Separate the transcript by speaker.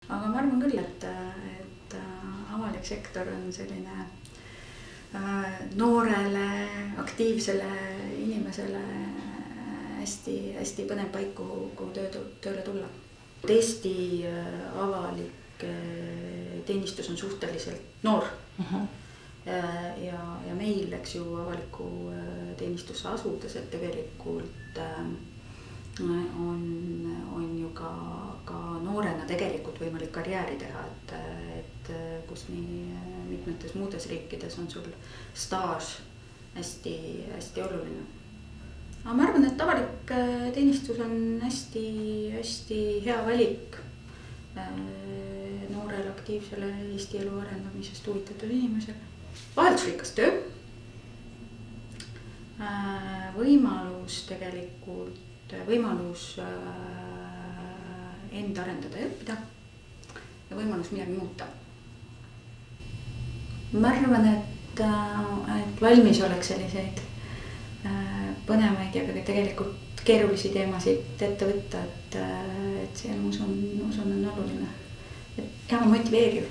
Speaker 1: aga ma arvan küll, et avalik sektor on selline noorele, aktiivsele inimesele hästi põnev paik, kuhu tööle tulla. Eesti avalik teenistus on suhteliselt noor. Ja meil, eks ju, avaliku teenistusse asudes, et tegelikult on ju ka noorena tegelikult võimalik karjääri teha, et kus nii mitmetes muudes riikides on sul staaž hästi oluline. Aga ma arvan, et avalik teenistus on hästi hea valik noorele aktiivsele Eesti elu arendamisest huvitatud inimesele. Vaheldusrikas töö, võimalus enda arendada ja õppida ja võimalus midagi muuta. Ma arvan, et valmis oleks selliseid põnevaid ja tegelikult keerulisi teemasid ette võtta, et see usun on oluline ja motiveeriv.